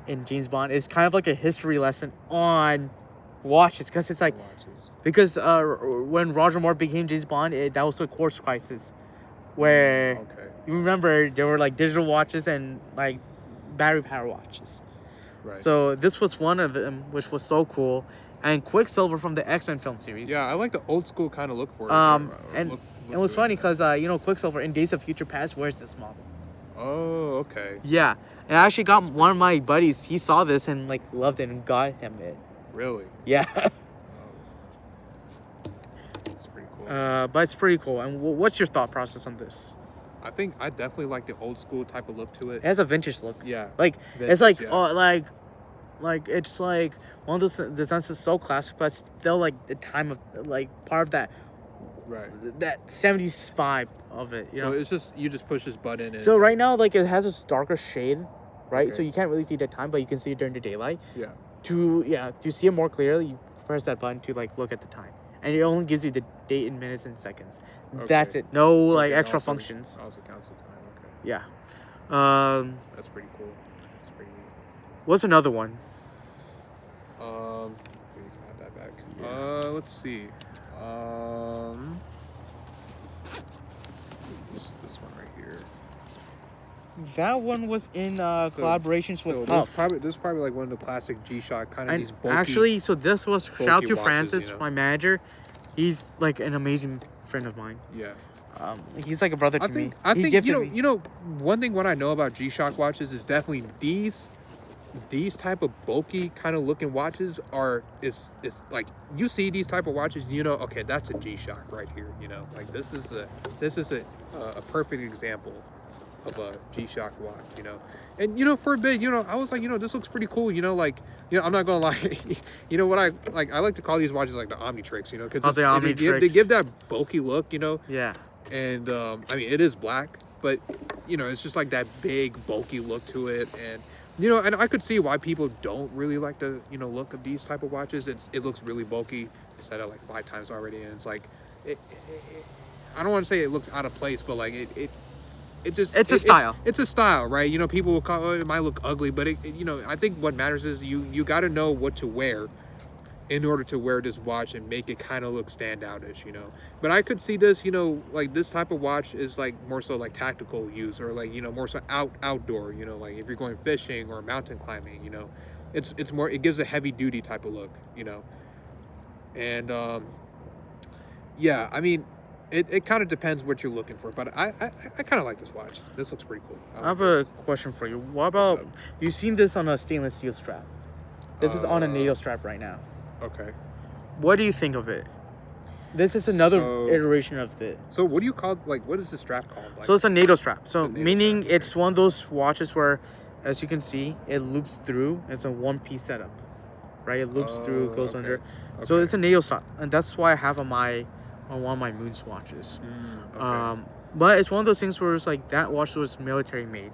in James Bond, it's kind of like a history lesson on watches because it's like Watches. because when Roger Moore became James Bond, that was the quartz crisis, where Okay. you remember there were like digital watches and like battery power watches. Right. So this was one of them, which was so cool. And Quicksilver from the X-Men film series. Yeah, I like the old school kind of look for it. And it was funny because Quicksilver in Days of Future Past wears this model. Oh, okay. Yeah, and I actually got one of my buddies. He saw this and like loved it and got him it. Really? Yeah. That's pretty cool. But it's pretty cool. And what's your thought process on this? I think I definitely like the old school type of look to it. It has a vintage look. Yeah. Like Vintage, it's like yeah. like it's like one of those designs is so classic, but still like the time of like part of that Right. that 70s vibe of it. You So know. it's just you just push this button and So it's right now, like it has a darker shade, right? Okay. So you can't really see the time, but you can see it during the daylight. Yeah. To see it more clearly, you press that button to like look at the time, and it only gives you the date in minutes and seconds. That's Okay. it. No like Okay, extra also- functions. Also counts the time. Okay. Yeah. That's pretty cool. That's pretty neat. What's another one? We can add that back. Let's see. This one right here. That one was in collaborations So with this Huff. is probably like one of the classic G-Shock kind of And these bulky. actually, so this was shout out to watches, Francis, you know. my manager. He's like an amazing friend of mine. Yeah. He's like a brother to me. I He think gifted me. one thing what I know about G-Shock watches is definitely these type of bulky kind of looking watches is like you see these type of watches, okay, that's a G-Shock right here, like this is a perfect example of a G-Shock watch, and for a bit, I was like, this looks pretty cool, I'm not gonna lie, what I like to call these watches like the Omnitrix, because the Omnitrix. they give that bulky look, Yeah. and I mean it is black, but it's just like that big bulky look to it, and and I could see why people don't really like the look of these type of watches. It looks really bulky. I said it like 5 times already, and it's like I don't want to say it looks out of place, but like it just It's a style. It's a style, right? People will call it might look ugly, but I think what matters is you got to know what to wear in order to wear this watch and make it kind of look standoutish, But I could see this, like this type of watch is like more so like tactical use, or like, more so outdoor, like if you're going fishing or mountain climbing, it's more, it gives a heavy duty type of look, And yeah, I mean, it kind of depends what you're looking for, but I kind of like this watch. This looks pretty cool. I have a question for you. What about you've seen this on a stainless steel strap? This is on a NATO strap right now. Okay. What do you think of it? This is another iteration of it. So what do you call, like, what is the strap called? Like, So it's a NATO strap. So NATO meaning strap, okay. it's one of those watches where, as you can see, it loops through. It's a one-piece setup, right? It loops through, goes okay. under. So it's a NATO strap, and that's why I have on one of my Moon's watches. Okay. But it's one of those things where it's like that watch was military made,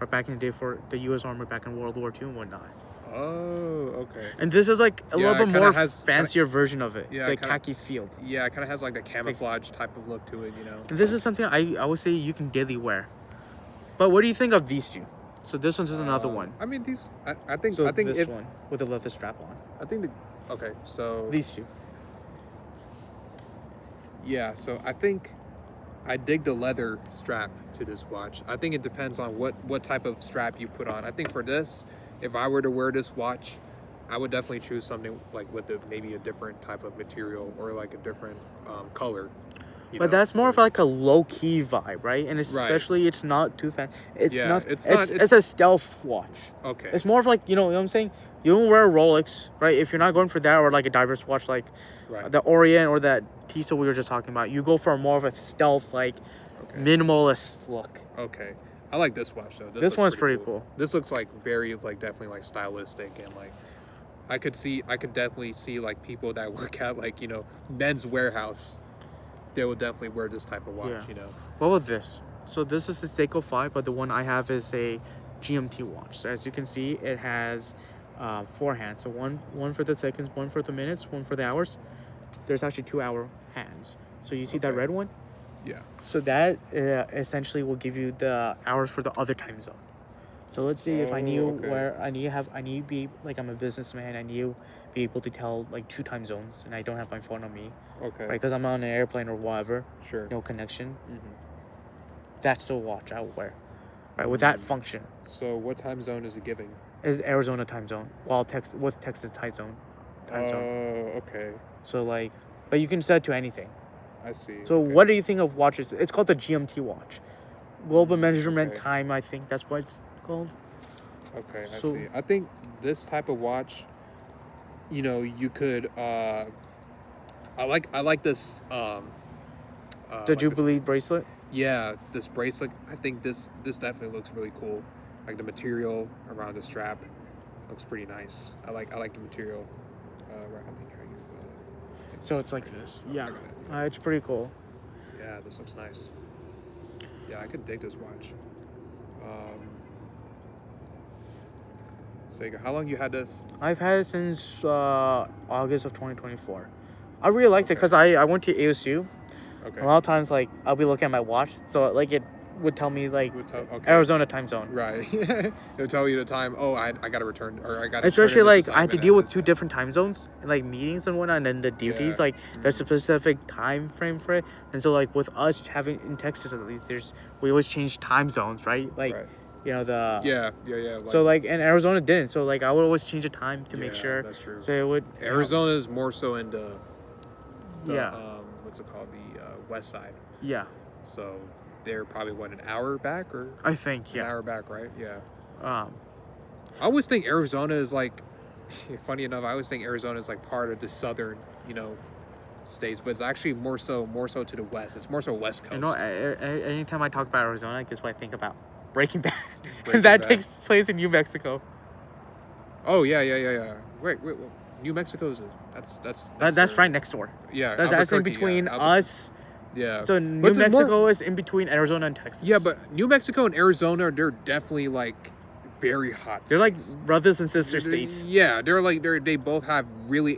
or back in the day for the U.S. Army back in World War II and whatnot. Oh, okay. And this is like a little it bit kinda more has- fancier version of it. Yeah, the it kinda- khaki field. Yeah, it kind of has like a camouflage type of look to it, And this is something I would say you can daily wear. But what do you think of these two? So this one's just another one. I mean, these. I think. So I think this if. one with a leather strap on. I think. Okay, so. These two. Yeah, so I think I dig the leather strap to this watch. I think it depends on what type of strap you put on. I think for this, if I were to wear this watch, I would definitely choose something like with maybe a different type of material or like a different color. But that's more of like a low key vibe, right? And especially it's not too fan. It's Yeah, not. it's It's a stealth watch. Okay. It's more of like, you know what I'm saying. You don't wear a Rolex, right? If you're not going for that, or like a diverse watch like Right. the Orient or that Tissot we were just talking about. You go for more of a stealth, like minimalist look. Okay. I like this watch though. This one's pretty cool. This looks like very like definitely like stylistic, and like I could definitely see like people that work at like, you know, Men's Warehouse. They will definitely wear this type of watch, you know. What about this? So this is the Seiko 5, but the one I have is a GMT watch. So as you can see, it has 4 hands. So one for the seconds, one for the minutes, one for the hours. There's actually 2-hour hands. So you see that red one? Yeah. So that essentially will give you the hours for the other time zone. So let's see if I knew where I need to be, like, I'm a businessman. I need to be able to tell like 2 time zones, and I don't have my phone on me. Okay. Right, because I'm on an airplane or whatever. Sure. No connection. Mm-hmm. That's the watch I would wear. Right, with that function. So what time zone is it giving? Is Arizona time zone, while Texas time zone. Oh, okay. So like, but you can set it to anything. I see. So what do you think of watches? It's called the GMT watch, Global Measurement Time. I think that's what it's called. Okay, I see. I think this type of watch, you know, you could. I like this. The like Jubilee bracelet. Yeah, this bracelet. I think this definitely looks really cool. Like the material around the strap looks pretty nice. I like the material. Right, I think so it's like this. Yeah, it's pretty cool. Yeah, this looks nice. Yeah, I could dig this watch. Sega, how long you had this? I've had it since August of 2024. I really liked it because I went to ASU. Okay. A lot of times, like, I'll be looking at my watch, so like it would tell me like Arizona time zone. Right. It would tell you the time. Oh, I got to return, or I got. Especially like I had to deal with 2 different time zones and like meetings and whatnot, and then the duties like there's a specific time frame for it. And so like with us having in Texas at least, we always change time zones, right? Like you know the yeah. Like, so like and Arizona didn't, so like I would always change the time to make sure. That's true. So it would. Arizona is more so in the what's it called, the west side. Yeah. So they're probably an hour back, or I think an hour back, right? Yeah. I always think Arizona is like, funny enough, I always think Arizona is like part of the southern, you know, states, but it's actually more so to the west. It's more so west coast. You know, anytime I talk about Arizona, I guess what I think about Breaking Bad, and that takes place in New Mexico. Oh yeah. Wait. New Mexico is that's right next door. Yeah, that's in between us. Yeah. So New Mexico is in between Arizona and Texas. Yeah, but New Mexico and Arizona, they're definitely like very hot. They're like brothers and sister states. Yeah, they both have really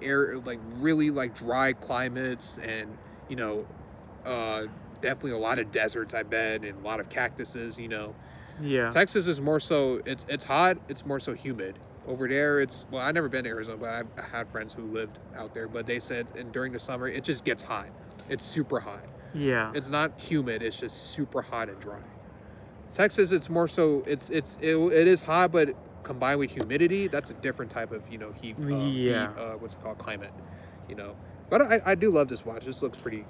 dry climates, and you know, definitely a lot of deserts, I bet, and a lot of cactuses. You know. Yeah. Texas is more so it's hot. It's more so humid. Over there, I've never been to Arizona, but I had friends who lived out there. But they said, and during the summer, it just gets hot. It's super hot. Yeah. It's not humid. It's just super hot and dry. Texas, it's more so. It is hot, but combined with humidity, that's a different type of heat. What's it called? Climate. You know. But I do love this watch. This looks pretty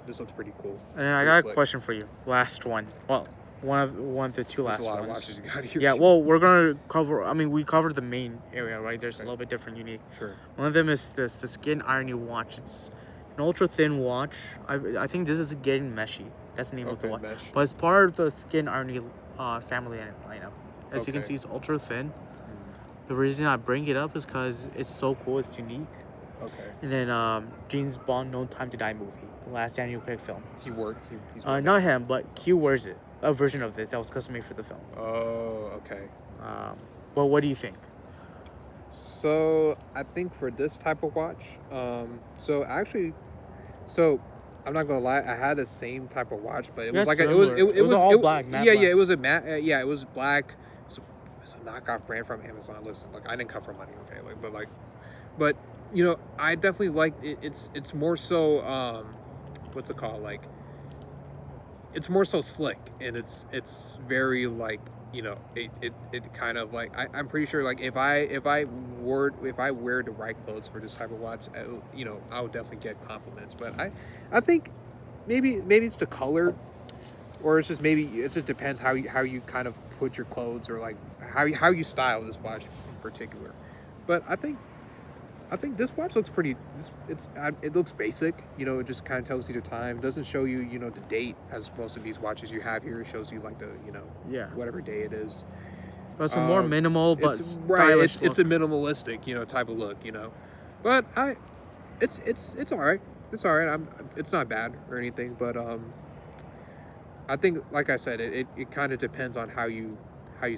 cool. And I got a question for you. Last one. Well. One of the 2 last ones. There's a lot of watches you got here. Yeah, well, we're gonna cover. I mean, we covered the main area, right? There's a little bit different, unique. Sure. One of them is the skin irony watch. It's an ultra thin watch. I think this is getting meshy. That's the name of the watch. Mesh. But it's part of the skin irony family lineup. As you can see, it's ultra thin. The reason I bring it up is because it's so cool. It's unique. Okay. And then James Bond No Time to Die movie, the last Daniel Craig film. He's not him, but Q wears it. A version of this that was custom made for the film. Oh, okay. Well, what do you think? So I think for this type of watch, so I'm not gonna lie, I had the same type of watch, but it was all black. It was a matte. It was black. It's a knockoff brand from Amazon. Listen, like I didn't come for money, okay? But you know, I definitely like it. It's more so what's it called? Like it's more so slick, and it's very like it kind of like I'm pretty sure like if I wear the right clothes for this type of watch, I would definitely get compliments. But I think maybe it's the color, or it's just maybe it just depends how you kind of put your clothes, or like how you style this watch in particular. But I think this watch looks pretty. It looks basic. You know, it just kind of tells you the time. It doesn't show you the date, as most of these watches you have here. It shows you like the Yeah. whatever day it is. But it's a more minimal, but It's right. stylish It's a look. minimalistic type of look. But it's all right. It's all right. It's not bad or anything. But I think, like I said, it kind of depends on how you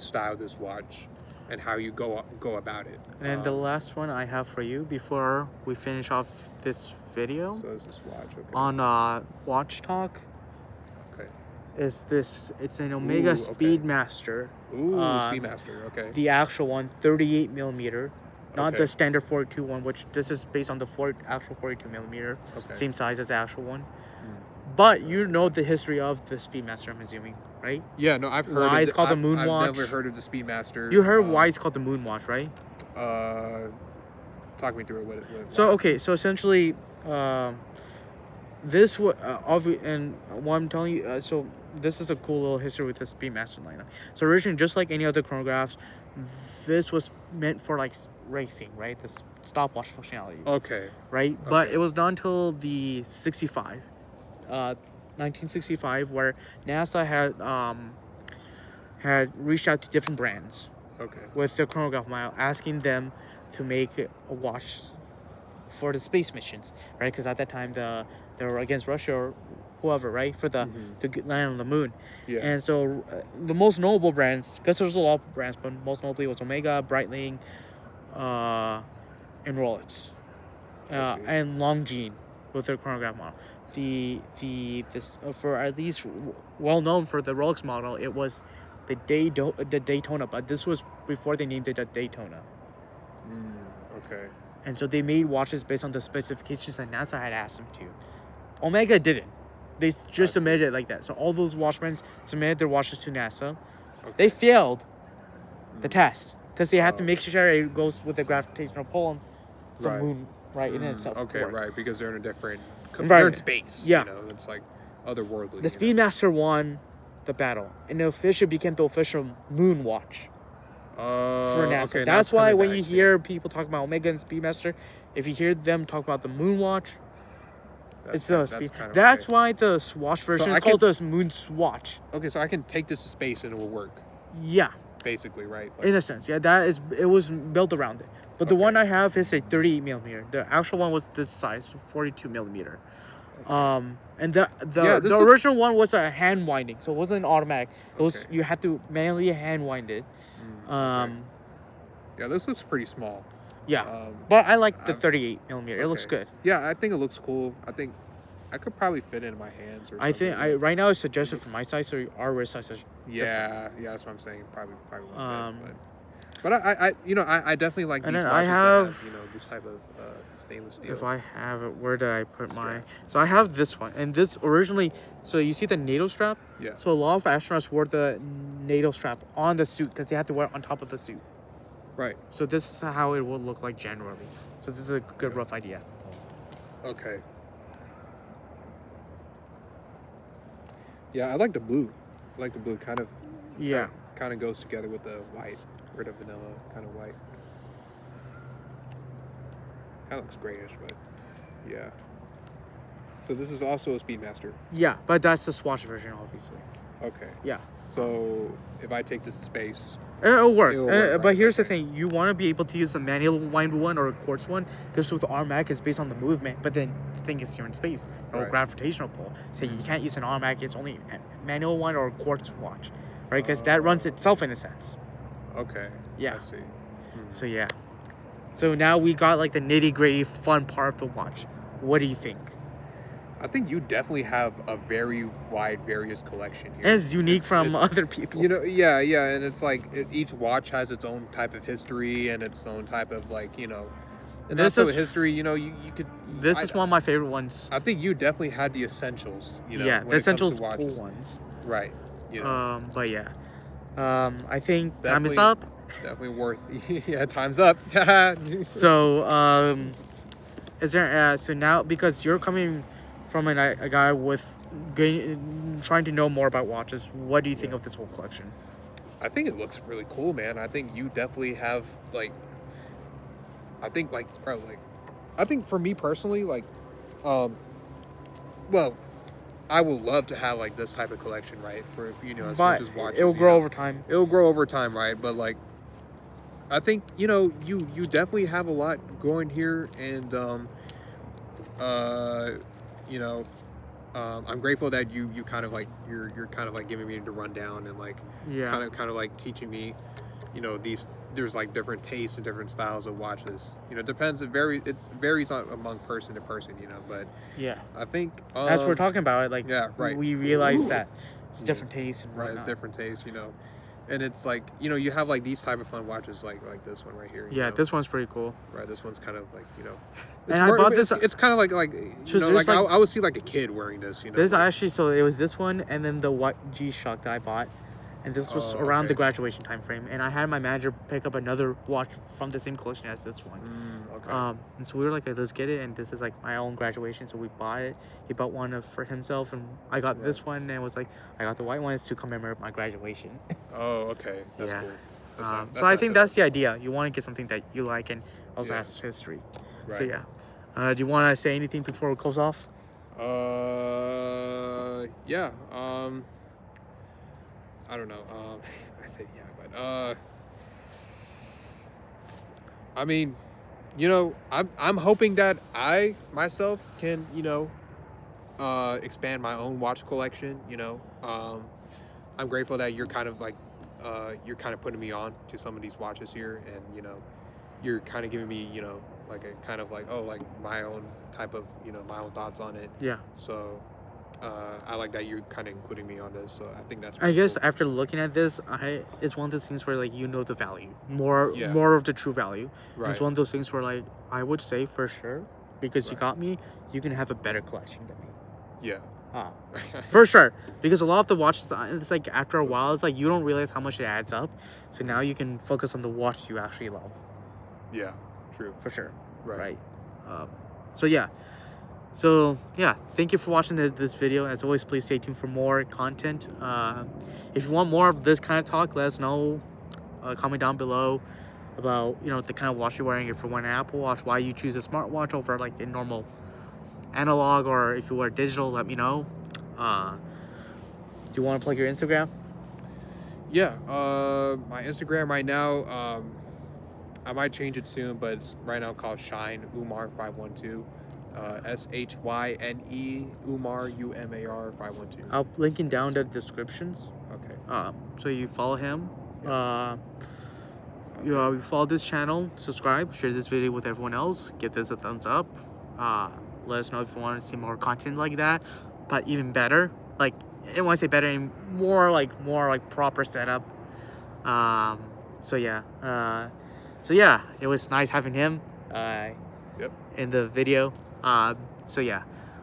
style this watch and how you go about it. And then the last one I have for you before we finish off this video So is this watch, okay? on Watch Talk Okay. is this. It's an Omega okay. Speedmaster. Ooh, Speedmaster. Okay. The actual one, 38 millimeter, not Okay. the standard 42 one, which this is based on the actual 42 millimeter, Okay. same size as the actual one. But you know the history of the Speedmaster, I'm assuming, right? Yeah, no, I've heard. Why it's called the I've Moonwatch? never heard of the Speedmaster. You heard why it's called the Moonwatch, right? Talk me through it. So okay, so essentially, this what and what I'm telling you. So this is a cool little history with the Speedmaster lineup. So originally, just like any other chronographs, this was meant for like racing, right? The stopwatch functionality, Okay. right? But Okay. it was not until the 1965, where NASA had reached out to different brands Okay. with the chronograph mile, asking them to make a watch for the space missions, right? Because at that time they were against Russia or whoever, right? For the land on the moon. Yeah. And so the most notable brands, because there's a lot of brands, but most notably was Omega, Breitling, and Rolex, I see. and Longines with their chronograph model. For at least well known for the Rolex model, it was the Daytona, but this was before they named it the Daytona. Okay. And so they made watches based on the specifications that NASA had asked them to. Omega didn't. They just submitted it like that. So all those watch brands submitted their watches to NASA. Okay. They failed the test because they had to make sure it goes with the gravitational pull on the Right. moon, right? In itself. Okay, right, because they're in a different. Right. They're in space. Yeah. It's like otherworldly. The Speedmaster won the battle, and it officially became the official moon watch for NASA. Okay, That's why coming when back, you hear people talk about Omega and Speedmaster, if you hear them talk about the moon watch, it's the Speed. That's why the Swatch version is called the Moon Swatch. Okay, so I can take this to space and it will work. Yeah, Basically, right? in a sense, yeah. It was built around it. But the one I have is a 38 millimeter. The actual one was this size, 42 millimeter. And the original one was a hand winding, so it wasn't automatic. It was you had to manually hand wind it. Yeah, this looks pretty small. Yeah, but I like the 38 millimeter. It looks good. Yeah, I think it looks cool. I think I could probably fit it in my hands. Or I think something. right now it's suggested for my size, so our wrist size is Yeah, that's what I'm saying. Probably won't fit, but I definitely like and these then watches I have that have, this type of stainless steel. if I have it, where did I put my? So I have this one, and this originally. So you see the NATO strap. Yeah. So a lot of astronauts wore the NATO strap on the suit because they had to wear it on top of the suit. Right. So this is how it will look like generally. So this is a good rough idea. Okay. Yeah, I like the blue. Kind of. Yeah. Kind of goes together with the white, or the vanilla kind of white. Kind of looks grayish, but yeah. So this is also a Speedmaster. Yeah, but that's the Swatch version, obviously. Okay. Yeah. So if I take this to space, It'll work. It'll work, But right? here's the thing. You want to be able to use a manual wind one or a quartz one because with automatic, it's based on the movement. But then the thing is you're in space. No Right. gravitational pull. So you can't use an automatic. It's only a manual one or a quartz watch. Right? Because that runs itself in a sense. okay. Yeah. I see. So yeah. So now we got like the nitty gritty fun part of the watch. What do you think? I think you definitely have a very wide, various collection here. And it's unique from other people. Yeah, and it's like each watch has its own type of history and its own type of and This also is- history. You could. This is one of my favorite ones. I think you definitely had the essentials. Yeah, when the it comes to essentials cool watches. ones. Right. But yeah. I think time is Definitely- up. Definitely worth. Yeah, time's up. So, is there? So now because you're coming from a guy with trying to know more about watches, what do you think of this whole collection? I think it looks really cool, man. I think you definitely have like. I think like, bro, like, I think for me personally, like, well, I would love to have like this type of collection, right? For as But much as watches, it'll grow over time. It'll grow over time, right? But like, I think you definitely have a lot going here, and you know, I'm grateful that you kind of like you're kind of like giving me the rundown and like kind of like teaching me, there's like different tastes and different styles of watches. It depends. It varies among person to person. But yeah, I think as we're talking about it, like right. we realize that it's different tastes and right. It's different tastes. And it's like you have like these type of fun watches like this one right here. Yeah, this one's pretty cool. Right, this one's kind of like and I bought this. It's kind of like I would see like a kid wearing this. This actually, so it was this one and then the white G-Shock that I bought, and this was around the graduation time frame. And I had my manager pick up another watch from the same collection as this one. Okay. And so we were like, let's get it. And this is like my own graduation, so we bought it. He bought one for himself, and I got this one. And it was like, I got the white ones to commemorate my graduation. Oh, okay. That's cool. So I think that's the idea. You want to get something that you like and also has history. Right. So do you want to say anything before we close off? Yeah. I don't know. I say but I mean, I'm hoping that I myself can, expand my own watch collection. I'm grateful that you're kind of like, you're kind of putting me on to some of these watches here, and you're kind of giving me, like a kind of like like my own type of my own thoughts on it. Yeah. So I like that you're kind of including me on this. So I think that's. I guess cool. after looking at this, it's one of those things where like the value more of the true value. Right. It's one of those things where like I would say for sure, because you got me, you can have a better collection than me. Yeah. For sure, because a lot of the watches, it's like after a while, it's like you don't realize how much it adds up. So now you can focus on the watch you actually love. Yeah, true. For sure. Right. So thank you for watching this video. As always, please stay tuned for more content. If you want more of this kind of talk, let us know. Comment down below about the kind of watch you're wearing. If you're wearing an Apple Watch, why you choose a smartwatch over like a normal analog, or if you wear digital, let me know. Do you want to plug your Instagram? Yeah, my Instagram right now, I might change it soon, but it's right now called Shine Umar 512. SHYNE Umar UMAR 512. I'll link it down in the descriptions. Okay. So you follow him. You follow this channel, subscribe, share this video with everyone else, give this a thumbs up. Let us know if you want to see more content like that, but even better, like I don't want to say better, more like proper setup. So yeah, it was nice having him in the video. So yeah,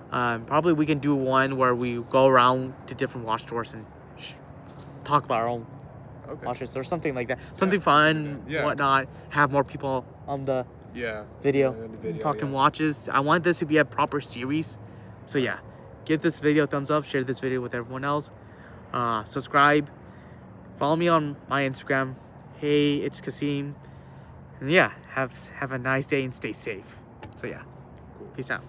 probably we can do one where we go around to different watch stores and talk about our own watches or something like that, something fun, whatnot. Have more people on the video talking watches. I want this to be a proper series. So yeah, give this video a thumbs up, share this video with everyone else, subscribe, follow me on my Instagram. Hey, it's Kasim. And yeah, have a nice day and stay safe. So yeah, peace out.